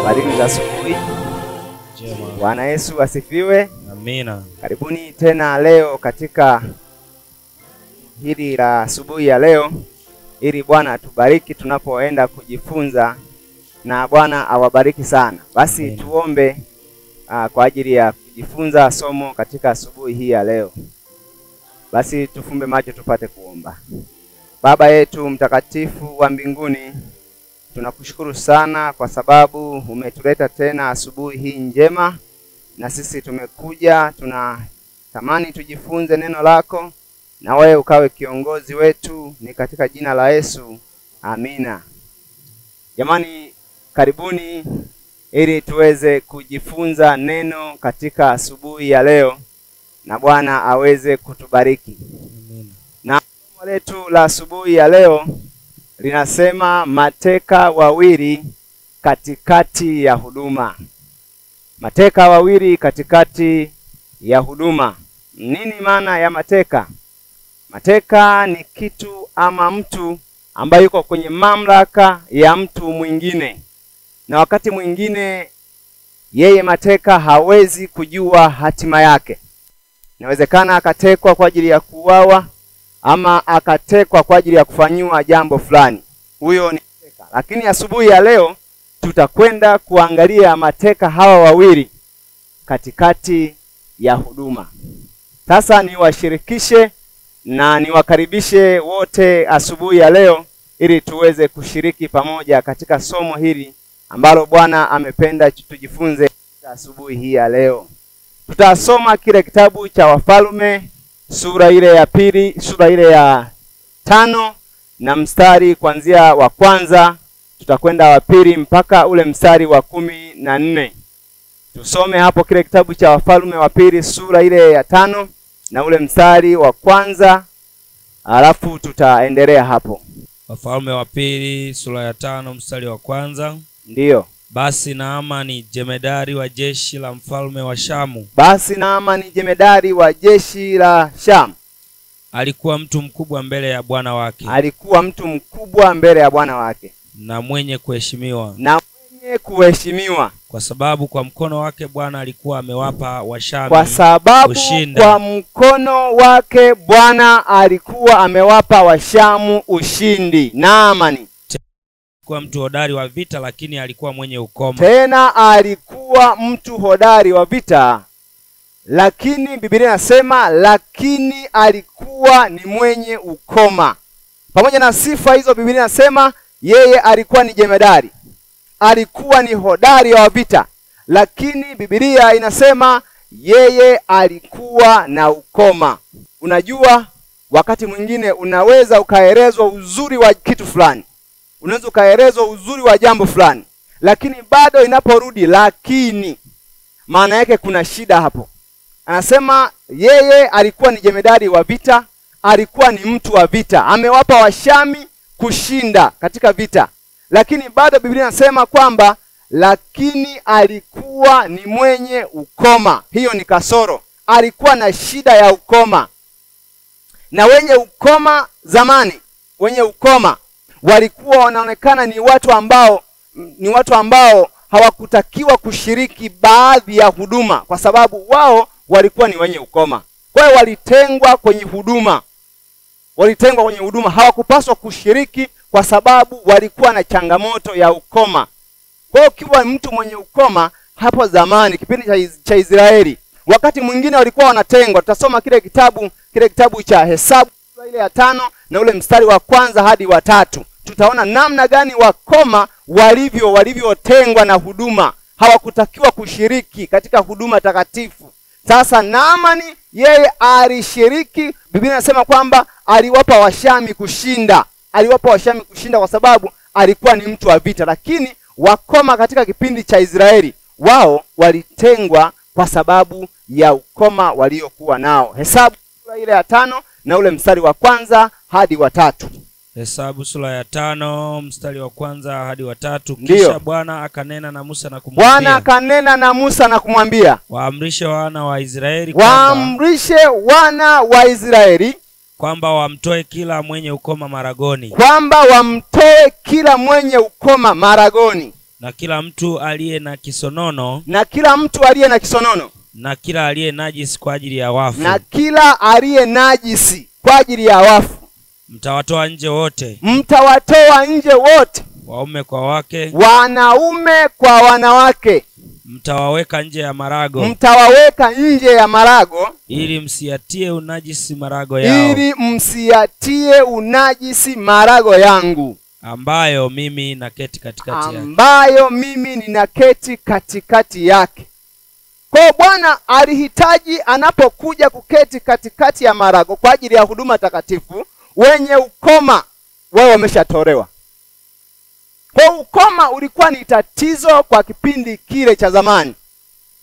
Habari za asubuhi. Bwana Yesu asifiwe. Amina. Karibuni tena leo katika hili la asubuhi ya leo, ili Bwana atubariki tunapoenda kujifunza, na Bwana awabariki sana. Basi Amina. Tuombe kwa ajili ya kujifunza somo katika asubuhi hii ya leo. Basi tufumbe macho tupate kuomba. Baba yetu mtakatifu wa mbinguni, tunakushukuru sana kwa sababu umetuleta tena asubuhi hii njema, na sisi tumekuja tunatamani tujifunze neno lako, na wewe ukawe kiongozi wetu, ni katika jina la Yesu. Amina. Jamani, karibuni ili tuweze kujifunza neno katika asubuhi ya leo, na Bwana aweze kutubariki. Amina. Na somo letu la asubuhi ya leo linasema mateka wawili katikati ya huduma. Mateka wawili katikati ya huduma. Nini maana ya mateka? Mateka ni kitu ama mtu ambaye yuko kwenye mamlaka ya mtu mwingine, na wakati mwingine yeye mateka hawezi kujua hatima yake. Inawezekana akatekwa kwa ajili ya kuuawa, ama akatekwa kwa ajili ya kufanywa jambo fulani. Huyo ni mateka. Lakini asubuhi ya leo tutakwenda kuangalia mateka hawa wawili katikati ya huduma. Sasa niwashirikishe na niwakaribishe wote asubuhi ya leo ili tuweze kushiriki pamoja katika somo hili ambalo Bwana amependa tujifunze asubuhi hii ya leo. Tutasoma kile kitabu cha Wafalme sura ile ya pili, sura ile ya 5 na mstari kuanzia wa kwanza, tutakwenda wa pili mpaka ule mstari wa 14. Tusome hapo kile kitabu cha Wafalme wa pili sura ile ya 5 na ule mstari wa kwanza, alafu tutaendelea hapo. Wafalme wa pili sura ya 5 mstari wa kwanza. Ndiyo. Basi Naamani jemedari wa jeshi la mfalme wa Shamu. Basi Naamani jemedari wa jeshi la Shamu Alikuwa mtu mkubwa mbele ya bwana wake. Alikuwa mtu mkubwa mbele ya bwana wake, na mwenye kuheshimiwa. na mwenye kuheshimiwa. Kwa sababu kwa mkono wake Bwana alikuwa amewapa Washami Kwa sababu ushinda. kwa mkono wake Bwana alikuwa amewapa Washamu ushindi. Naamani Alikuwa mtu hodari wa vita, lakini alikuwa mwenye ukoma. tena alikuwa mtu hodari wa vita, lakini Biblia inasema lakini alikuwa ni mwenye ukoma. Pamoja na sifa hizo, Biblia inasema yeye alikuwa ni jemedari, alikuwa ni hodari wa vita, lakini Biblia inasema yeye alikuwa na ukoma. Unajua, wakati mwingine unaweza ukaelezwa uzuri wa kitu fulani, unaweza ukaelezwa uzuri wa jambo fulani, lakini bado inaporudi lakini, maana yake kuna shida hapo. Anasema yeye alikuwa ni jemedari wa vita, alikuwa ni mtu wa vita, amewapa Washami kushinda katika vita, lakini bado Biblia inasema kwamba lakini alikuwa ni mwenye ukoma. Hiyo ni kasoro, alikuwa na shida ya ukoma. Na wenye ukoma zamani, wenye ukoma walikuwa wanaonekana ni watu ambao hawakutakiwa kushiriki baadhi ya huduma, kwa sababu wao walikuwa ni wenye ukoma. Kwa hiyo walitengwa kwenye huduma, hawakupaswa kushiriki kwa sababu walikuwa na changamoto ya ukoma. Kwa hiyo ukiwa mtu mwenye ukoma hapo zamani, kipindi cha Israeli, wakati mwingine walikuwa wanatengwa. Tutasoma kile kitabu cha Hesabu sura ile ya 5 na ule mstari wa kwanza hadi wa 3. Tutaona namna gani wakoma walivyotengwa na huduma, hawakutakiwa kushiriki katika huduma takatifu. Sasa Naamani yeye alishiriki. Biblia inasema kwamba aliwapa Washami kushinda, kwa sababu alikuwa ni mtu wa vita. Lakini wakoma katika kipindi cha Israeli, wao walitengwa kwa sababu ya ukoma waliokuwa nao. Hesabu sura ile ya 5 na ule mstari wa kwanza hadi wa 3. Hesabu sura ya 5 mstari wa kwanza hadi wa 3. Ndiyo. Kisha Bwana akanena na Musa na kumwambia, waamrishe wana wa Israeli kwamba wamtoe kila mwenye ukoma maragoni, Na kila mtu aliye na kisonono, na kila mtu aliye na kisonono, na kila aliye najisi kwa ajili ya wafu, na kila aliye najisi kwa ajili ya wafu, mtawatoa nje wote. Mtawatoa nje wote, waume kwa wake, wanaume kwa wanawake. Mtawaweka nje ya marago, mtawaweka nje ya marago, ili msiatie unajisi marago yao, ili msiatie unajisi marago yangu, ambayo mimi naketi katikati yake, ambayo mimi ninaketi katikati yake. Kwa Bwana alihitaji anapokuja kuketi katikati ya marago kwa ajili ya huduma takatifu, wenye ukoma wao wameshatolewa. Kwa ukoma ulikuwa ni tatizo kwa kipindi kile cha zamani.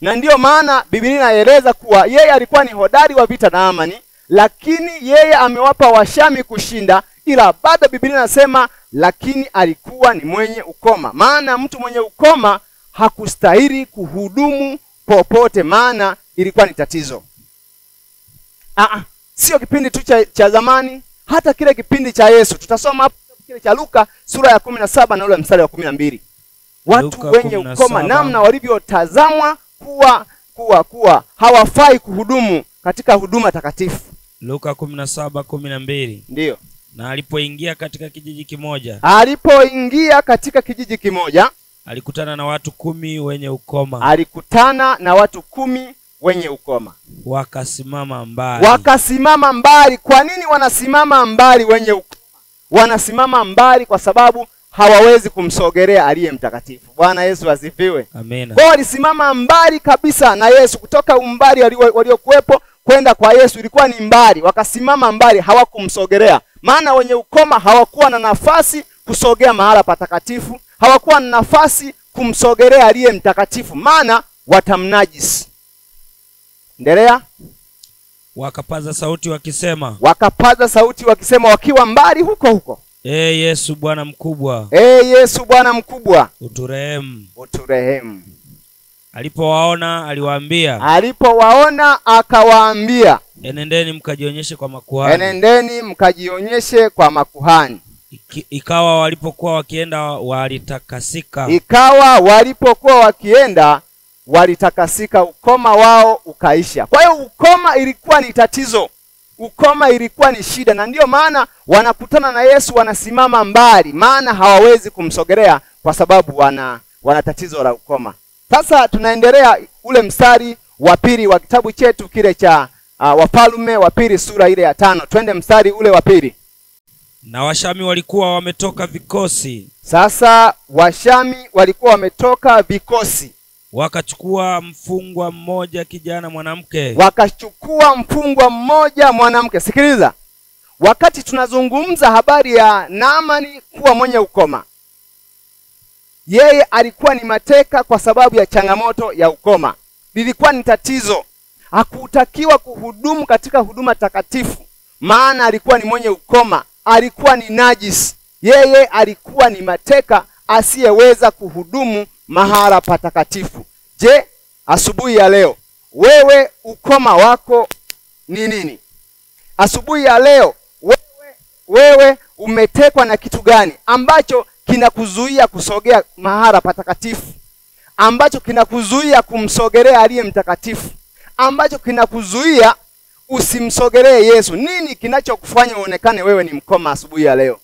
Na ndiyo maana Biblia inaeleza kuwa yeye alikuwa ni hodari wa vita Naamani, lakini yeye amewapa Washami kushinda, ila bado Biblia inasema lakini alikuwa ni mwenye ukoma. Maana mtu mwenye ukoma hakustahili kuhudumu popote, maana ilikuwa ni tatizo. Sio kipindi tu cha zamani, hata kile kipindi cha Yesu. Tutasoma hapo kile cha Luka sura ya 17 na ule mstari wa 12. Watu wenye ukoma namna walivyotazamwa kuwa hawafai kuhudumu katika huduma takatifu. Luka 17:12. Ndio. Na alipoingia katika kijiji kimoja, alikutana na watu 10 wenye ukoma. Wakasimama mbali. Kwa nini wanasimama mbali wenye ukoma? Wanasimama mbali kwa sababu hawawezi kumsogelea aliye mtakatifu. Bwana Yesu asifiwe. Amen. Kwa walisimama mbali kabisa na Yesu, kutoka umbali waliokuwepo kwenda kwa Yesu ilikuwa ni mbali. Wakasimama mbali, hawakumsogelea. Maana wenye ukoma hawakuwa na nafasi kusogea mahala patakatifu, hawakuwa na nafasi kumsogelea aliye mtakatifu, maana watamnajisi. Endelea. Wakapaza sauti wakisema, wakiwa mbali huko, Yesu Bwana mkubwa, uturehemu. Alipowaona akawaambia, enendeni mkajionyeshe kwa makuhani. Ikawa walipokuwa wakienda walitakasika, ukoma wao ukaisha. Kwa hiyo ukoma ilikuwa ni tatizo, ukoma ilikuwa ni shida, na ndiyo maana wanakutana na Yesu wanasimama mbali, maana hawawezi kumsogelea kwa sababu wana tatizo la ukoma. Sasa tunaendelea ule mstari wa pili wa kitabu chetu kile cha Wafalme wa Pili sura ile ya 5. Twende mstari ule wa pili. Na Washami walikuwa wametoka vikosi. Sasa Washami walikuwa wametoka vikosi. Wakachukua mfungwa mmoja kijana mwanamke. Sikiliza. Wakati tunazungumza habari ya Naamani kuwa mwenye ukoma, yeye alikuwa ni mateka kwa sababu ya changamoto ya ukoma. Lilikuwa ni tatizo. Hakutakiwa kuhudumu katika huduma takatifu, maana alikuwa ni mwenye ukoma, alikuwa ni najisi. Yeye alikuwa ni mateka asiyeweza kuhudumu mahala patakatifu. Je, asubuhi ya leo wewe ukoma wako ni nini? Asubuhi ya leo wewe umetekwa na kitu gani ambacho kinakuzuia kusogea mahala patakatifu, ambacho kinakuzuia kumsogelea aliye mtakatifu, ambacho kinakuzuia usimsogelee Yesu? Nini kinachokufanya uonekane wewe ni mkoma asubuhi ya leo?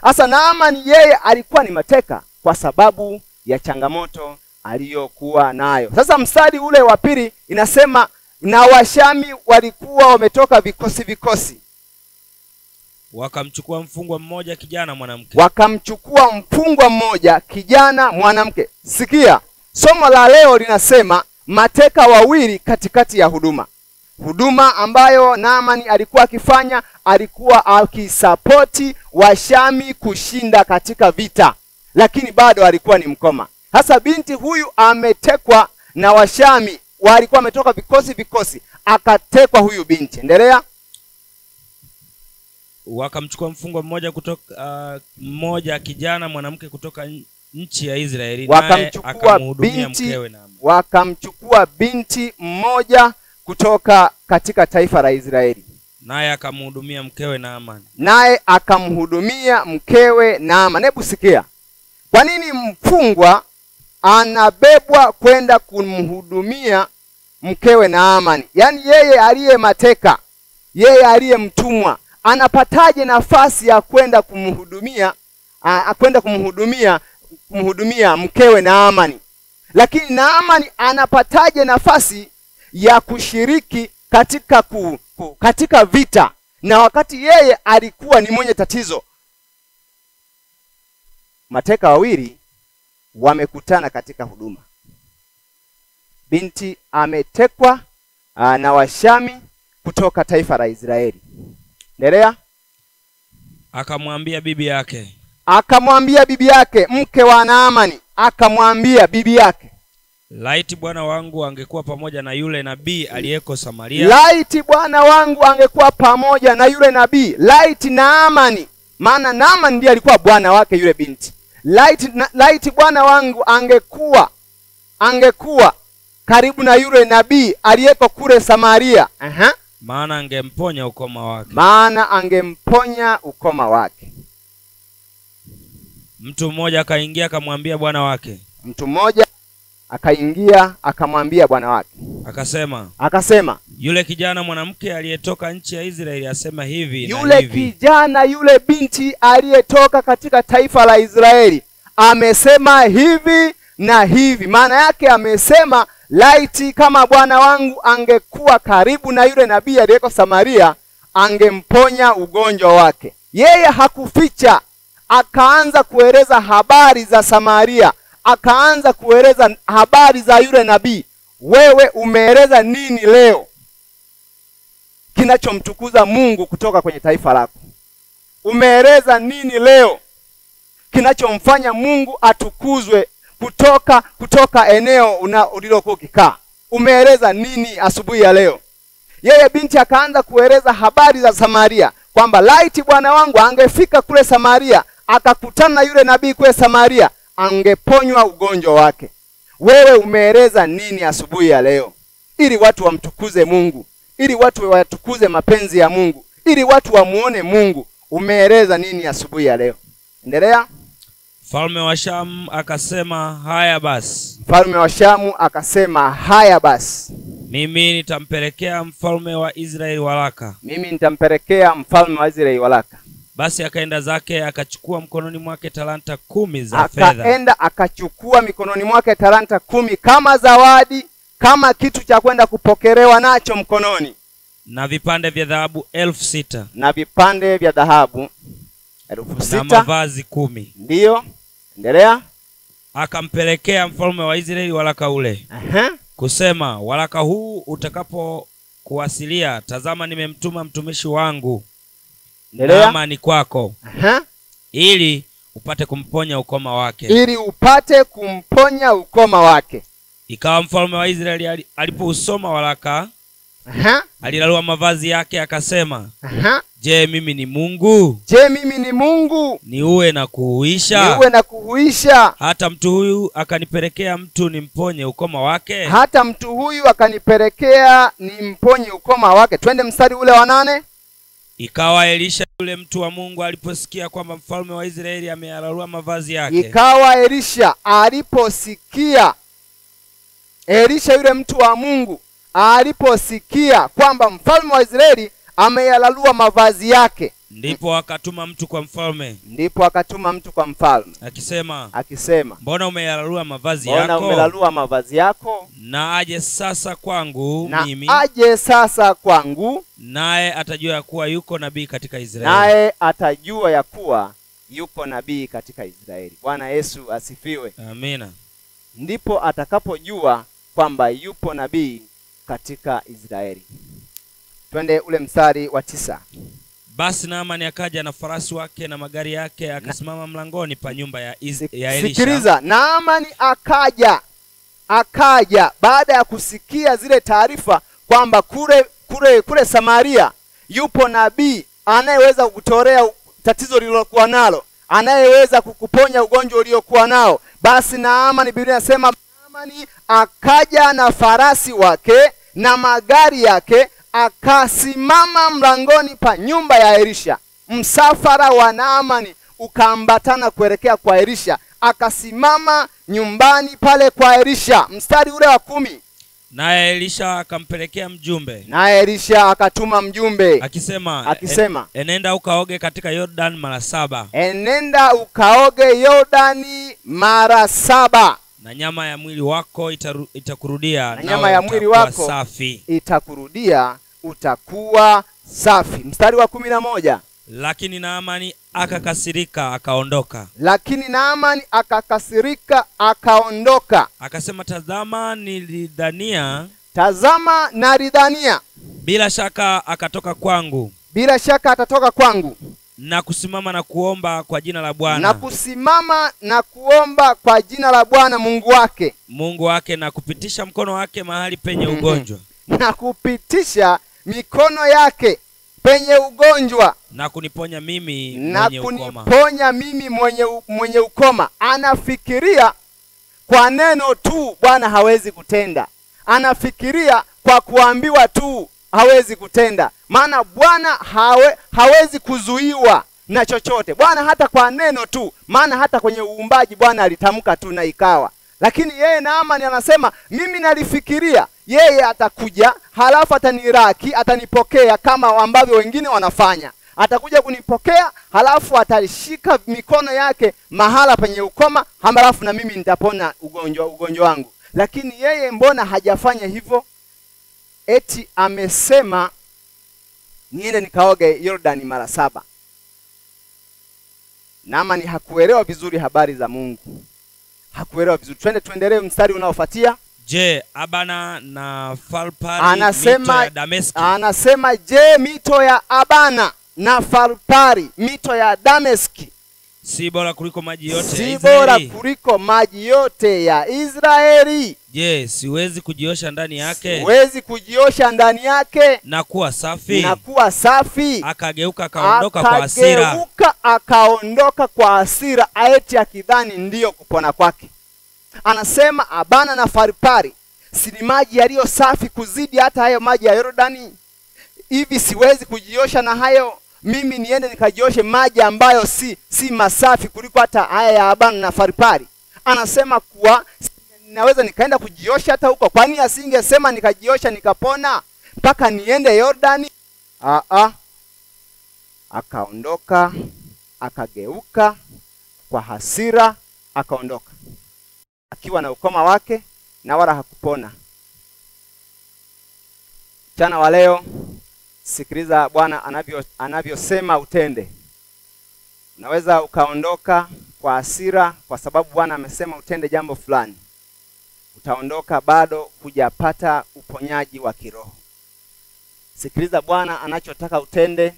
Hasa Naamani yeye alikuwa ni mateka kwa sababu ya changamoto aliyokuwa nayo. Sasa mstari ule wa pili inasema, na Washami walikuwa wametoka vikosi. Wakamchukua mfungwa mmoja kijana mwanamke. Sikia, somo la leo linasema mateka wawili katikati ya huduma ambayo Naamani alikuwa akifanya. Alikuwa akisapoti Washami kushinda katika vita, lakini bado alikuwa ni mkoma. Hasa binti huyu ametekwa na Washami, walikuwa wametoka vikosi, akatekwa huyu binti. Endelea. Wakamchukua mfungwa mmoja kijana mwanamke kutoka nchi ya Israeli, naye akamhudumia mkewe Naamani. Wakamchukua binti mmoja kutoka katika taifa la Israeli, naye akamhudumia mkewe Naamani. Hebu sikia, kwa nini mfungwa anabebwa kwenda kumhudumia mkewe Naamani. Yaani yeye aliye mateka, yeye aliye mtumwa, anapataje nafasi ya kwenda kumhudumia mkewe Naamani? Lakini Naamani anapataje nafasi ya kushiriki katika vita, na wakati yeye alikuwa ni mwenye tatizo? Mateka wawili wamekutana katika huduma. Binti ametekwa na Washami kutoka taifa la Israeli. Endelea. Akamwambia bibi yake, mke wa Naamani akamwambia bibi yake, laiti bwana wangu angekuwa pamoja na yule nabii aliyeko Samaria. Laiti bwana wangu angekuwa pamoja na yule nabii. Laiti Naamani, maana Naamani ndiye alikuwa bwana wake yule binti. Laiti bwana wangu angekuwa karibu na yule nabii aliyeko kule Samaria. Maana angemponya ukoma wake. Mtu mmoja akaingia akamwambia bwana wake. Akasema, yule kijana mwanamke aliyetoka nchi ya Israeli asema hivi na hivi. Yule binti aliyetoka katika taifa la Israeli amesema hivi na hivi. Maana yake amesema, laiti kama bwana wangu angekuwa karibu na yule nabii aliyeko Samaria, angemponya ugonjwa wake. Yeye hakuficha, akaanza kueleza habari za Samaria, akaanza kueleza habari za yule nabii. Wewe umeeleza nini leo kinachomtukuza Mungu kutoka kwenye taifa lako? Umeeleza nini leo kinachomfanya Mungu atukuzwe kutoka eneo ulilokuwa ukikaa? Umeeleza nini asubuhi ya leo? Yeye binti akaanza kueleza habari za Samaria, kwamba laiti bwana wangu angefika kule Samaria, akakutana na yule nabii kule Samaria, angeponywa ugonjwa wake. Wewe umeeleza nini asubuhi ya leo ili watu wamtukuze Mungu, ili watu watukuze mapenzi ya Mungu, ili watu wamuone Mungu? Umeeleza nini asubuhi ya leo? Endelea. Mfalme wa Shamu akasema, haya basi. Mimi nitampelekea mfalme wa Israeli waraka. Basi akaenda zake akachukua mkononi mwake talanta 10 za fedha. Akachukua mikononi mwake talanta 10 kama zawadi, kama kitu cha kwenda kupokelewa nacho mkononi. Na vipande vya dhahabu 6,000. Na vipande vya dhahabu 6,000. Na mavazi 10. Ndiyo. Endelea. Akampelekea mfalme wa Israeli waraka ule. Kusema, waraka huu utakapokuwasilia, tazama nimemtuma mtumishi wangu Naamani kwako, ili upate kumponya ukoma wake. Ikawa mfalme wa Israeli alipousoma waraka, alilalua mavazi yake akasema, Je, mimi ni Mungu? Niue na kuhuisha? Hata mtu huyu akanipelekea mtu nimponye ukoma wake. Twende mstari ule wa 8. Ikawa Elisha yule mtu wa Mungu aliposikia kwamba mfalme wa Israeli ameyalalua mavazi yake. Ikawa Elisha yule mtu wa Mungu aliposikia kwamba mfalme wa Israeli ameyalalua mavazi yake, ndipo akatuma mtu kwa mfalme. Akisema, mbona umeyalalua mavazi yako? Na aje sasa kwangu, naye atajua ya kuwa yuko nabii katika Israeli. Bwana Yesu asifiwe. Amina. Ndipo atakapojua kwamba yupo nabii katika Israeli. Twende ule mstari wa 9. Basi Naamani akaja na farasi wake na magari yake, akasimama mlangoni pa nyumba ya Elisha. Sikiliza, Naamani akaja baada ya kusikia zile taarifa kwamba kule Samaria yupo nabii anayeweza kukutolea tatizo lilokuwa nalo, anayeweza kukuponya ugonjwa uliokuwa nao. Basi Naamani, Biblia inasema Naamani akaja na farasi wake na magari yake, akasimama mlangoni pa nyumba ya Elisha. Msafara wa Naamani ukaambatana kuelekea kwa Elisha, akasimama nyumbani pale kwa Elisha. Mstari ule wa 10. Naye Elisha akampelekea mjumbe. Naye Elisha akatuma mjumbe akisema, enenda ukaoge katika Yordan mara 7. Enenda ukaoge Yordani mara 7. Na nyama ya mwili wako itakurudia, na nyama ya mwili wako safi. Itakurudia, utakuwa safi. Mstari wa 11. Lakini Naamani akakasirika akaondoka. Lakini Naamani akakasirika akaondoka. Akasema, tazama nalidhania bila shaka akatoka kwangu. Bila shaka atatoka kwangu. Na kusimama na kuomba kwa jina la Bwana. Na kusimama na kuomba kwa jina la Bwana Mungu wake na kupitisha mkono wake mahali penye ugonjwa. Na kupitisha mikono yake penye ugonjwa. Na kuniponya mimi mwenye ukoma. Anafikiria kwa neno tu Bwana hawezi kutenda. Anafikiria kwa kuambiwa tu hawezi kutenda. Maana Bwana hawezi kuzuiwa na chochote. Bwana hata kwa neno tu, maana hata kwenye uumbaji Bwana alitamka tu na ikawa. Lakini yeye Naamani anasema, mimi nalifikiria yeye atakuja, halafu ataniraki, atanipokea kama ambavyo wengine wanafanya. Atakuja kunipokea, halafu atashika mikono yake mahala penye ukoma, halafu na mimi nitapona ugonjwa wangu. Lakini yeye mbona hajafanya hivyo? Eti amesema niende nikaoge Yordani mara 7. Naamani hakuelewa vizuri habari za Mungu. Hakuelewa vizuri. Tuendelee mstari unaofuatia. Je, Abana na Farpari mito ya Dameski? Anasema, je, mito ya Abana na Farpari mito ya Dameski si bora kuliko maji yote ya Israeli? Si bora kuliko maji yote ya Israeli. Je, siwezi kujiosha ndani yake? Siwezi kujiosha ndani yake na kuwa safi? Na kuwa safi. Akageuka akaondoka kwa hasira. Akageuka akaondoka kwa hasira, aeti akidhani ndiyo kupona kwake. Anasema Abana na Farpari si ni maji yaliyo safi kuzidi hata hayo maji ya Yordani? Hivi siwezi kujiosha na hayo? Mimi niende nikajioshe maji ambayo si masafi kuliko hata haya ya Abana na Farpari? Anasema kuwa naweza nikaenda kujiosha hata huko. Kwani asingesema nikajiosha nikapona mpaka niende Yordani? Akaondoka, akageuka kwa hasira, akaondoka akiwa na ukoma wake na wala hakupona. Mchana wa leo sikiliza Bwana anavyosema utende. Unaweza ukaondoka kwa hasira kwa sababu Bwana amesema utende jambo fulani. Utaondoka bado hujapata uponyaji wa kiroho. Sikiliza Bwana anachotaka utende.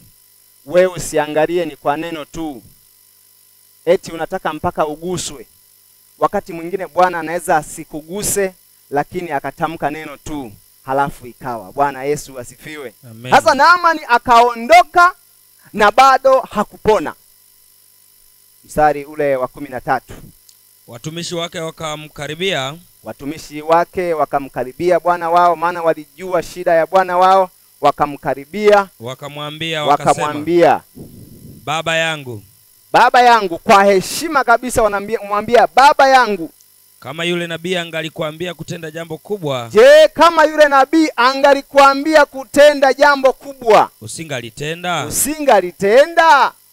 Wewe usiangalie ni kwa neno tu, eti unataka mpaka uguswe. Wakati mwingine Bwana anaweza asikuguse, lakini akatamka neno tu halafu ikawa. Bwana Yesu asifiwe. Sasa Naamani akaondoka na bado hakupona. Mstari ule wa 13. Watumishi wake wakamkaribia bwana wao, maana walijua shida ya bwana wao. Wakamkaribia wakamwambia, Baba yangu, kwa heshima kabisa wanamwambia baba yangu. Kama yule nabii angalikuambia kutenda jambo kubwa. Je, kama yule nabii angalikuambia kutenda jambo kubwa, usingalitenda?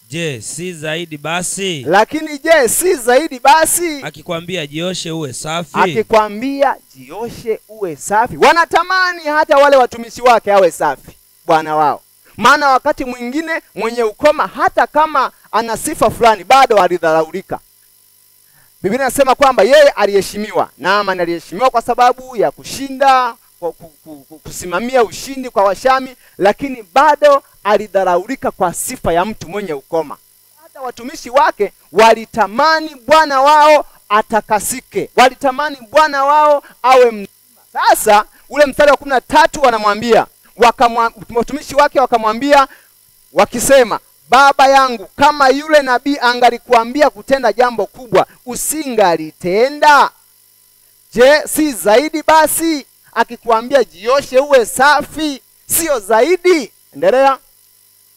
Je, si zaidi basi? Lakini je, si zaidi basi? Akikwambia jioshe uwe safi. Wanatamani hata wale watumishi wake awe safi bwana wao. Maana wakati mwingine mwenye ukoma hata kama ana sifa fulani bado alidharaulika. Biblia inasema kwamba yeye aliheshimiwa. Naamani aliheshimiwa kwa sababu ya kushinda, kusimamia ushindi kwa Washami, lakini bado alidharaulika kwa sifa ya mtu mwenye ukoma. Hata watumishi wake walitamani bwana wao atakasike. Walitamani bwana wao awe mzima. Sasa ule mstari wa 13 wanamwambia, watumishi wake wakamwambia wakisema, baba yangu, kama yule nabii angalikuambia kutenda jambo kubwa, usingalitenda? Je, si zaidi basi? Akikuambia jioshe uwe safi, sio zaidi? Endelea.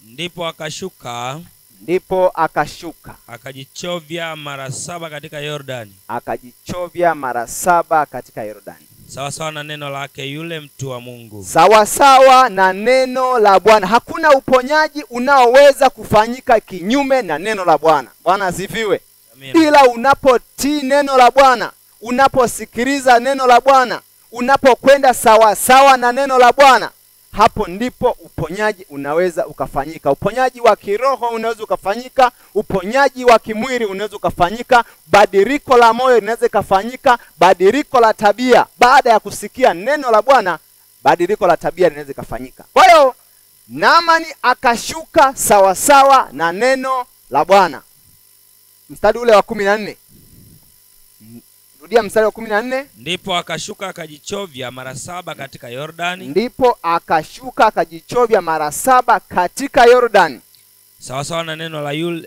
Ndipo akashuka ndipo akashuka akajichovya mara 7 katika Yordani. Akajichovya mara 7 katika Yordani. Sawa sawa na neno lake yule mtu wa Mungu. Sawa sawa na neno la Bwana. Hakuna uponyaji unaoweza kufanyika kinyume na neno la Bwana. Bwana asifiwe. Ila unapotii neno la Bwana, unaposikiliza neno la Bwana, unapokwenda sawa sawa na neno la Bwana, hapo ndipo uponyaji unaweza ukafanyika. Uponyaji wa kiroho unaweza ukafanyika, uponyaji wa kimwili unaweza ukafanyika, badiliko la moyo linaweza kufanyika, badiliko la tabia baada ya kusikia neno la Bwana, badiliko la tabia linaweza kufanyika. Kwa hiyo Naamani akashuka sawa sawa na neno la Bwana. Mstari ule wa 14. Rudia mstari wa 14. Ndipo akashuka akajichovya mara 7 katika Yordani. Ndipo akashuka akajichovya mara 7 katika Yordani. Sawa sawa na neno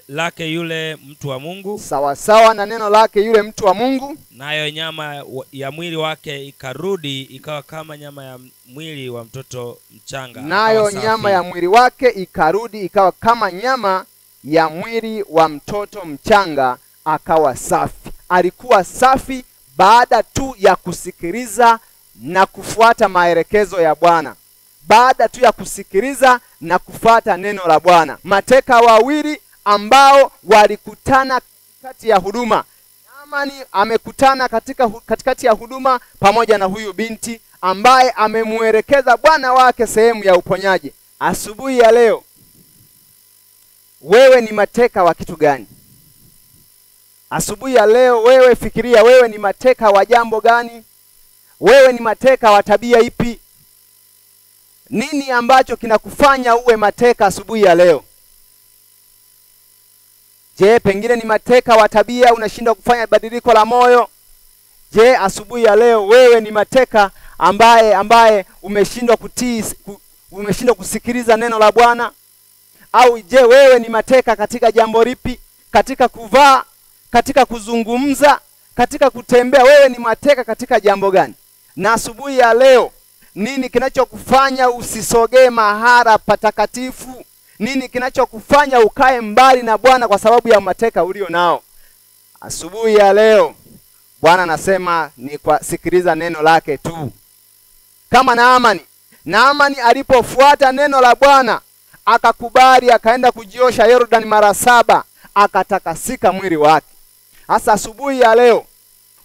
lake yule mtu wa Mungu. Sawa sawa na neno lake yule mtu wa Mungu. Nayo nyama ya mwili wake ikarudi ikawa kama nyama ya mwili wa mtoto mchanga. Nayo nyama ya mwili wake ikarudi ikawa kama nyama ya mwili wa mtoto mchanga, akawa safi. Alikuwa safi baada tu ya kusikiliza na kufuata maelekezo ya Bwana. Baada tu ya kusikiliza na kufuata neno la Bwana. Mateka wawili ambao walikutana katikati ya huduma. Naamani amekutana katikati ya huduma pamoja na huyu binti ambaye amemuelekeza bwana wake sehemu ya uponyaji. Asubuhi ya leo, wewe ni mateka wa kitu gani? Asubuhi ya leo wewe fikiria, wewe ni mateka wa jambo gani? Wewe ni mateka wa tabia ipi? Nini ambacho kinakufanya uwe mateka asubuhi ya leo? Je, pengine ni mateka wa tabia, unashindwa kufanya badiliko la moyo? Je, asubuhi ya leo wewe ni mateka ambaye umeshindwa kutii, umeshindwa kusikiliza neno la Bwana? Au je, wewe ni mateka katika jambo lipi? Katika kuvaa, katika kuzungumza, katika kutembea, wewe ni mateka katika jambo gani? Na asubuhi ya leo, nini kinachokufanya usisogee mahali patakatifu? Nini kinachokufanya ukae mbali na Bwana kwa sababu ya mateka ulio nao? Asubuhi ya leo Bwana anasema ni kwa sikiliza neno lake tu. Kama Naamani alipofuata neno la Bwana, akakubali, akaenda kujiosha Yordani mara 7, akatakasika mwili wake. Hasa asubuhi ya leo,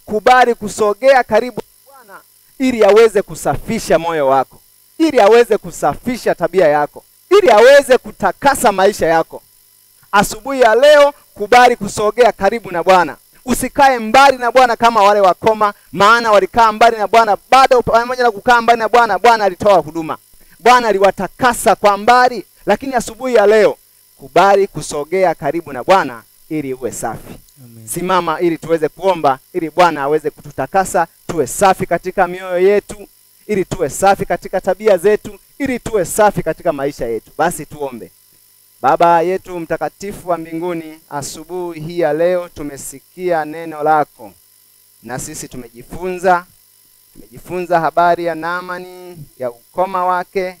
kubali kusogea karibu na Bwana ili aweze kusafisha moyo wako, ili aweze kusafisha tabia yako, ili aweze kutakasa maisha yako. Asubuhi ya leo, kubali kusogea karibu na Bwana. Usikae mbali na Bwana kama wale wakoma, maana walikaa mbali na Bwana. Bado pamoja na kukaa mbali na Bwana, Bwana alitoa huduma. Bwana aliwatakasa kwa mbali, lakini asubuhi ya leo kubali kusogea karibu na Bwana ili uwe safi. Amen. Simama ili tuweze kuomba ili Bwana aweze kututakasa, tuwe safi katika mioyo yetu, ili tuwe safi katika tabia zetu, ili tuwe safi katika maisha yetu. Basi tuombe. Baba yetu mtakatifu wa mbinguni, asubuhi hii ya leo tumesikia neno lako, na sisi tumejifunza habari ya Naamani, ya ukoma wake,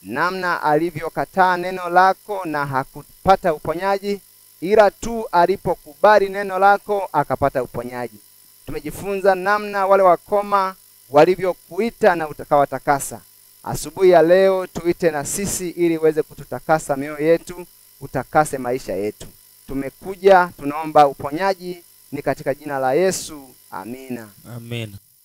namna alivyokataa neno lako na hakupata uponyaji, ila tu alipokubali neno lako akapata uponyaji. Tumejifunza namna wale wakoma walivyokuita na utakawatakasa. Asubuhi ya leo tuite na sisi ili uweze kututakasa mioyo yetu, utakase maisha yetu. Tumekuja, tunaomba uponyaji, ni katika jina la Yesu. Amina. Amen.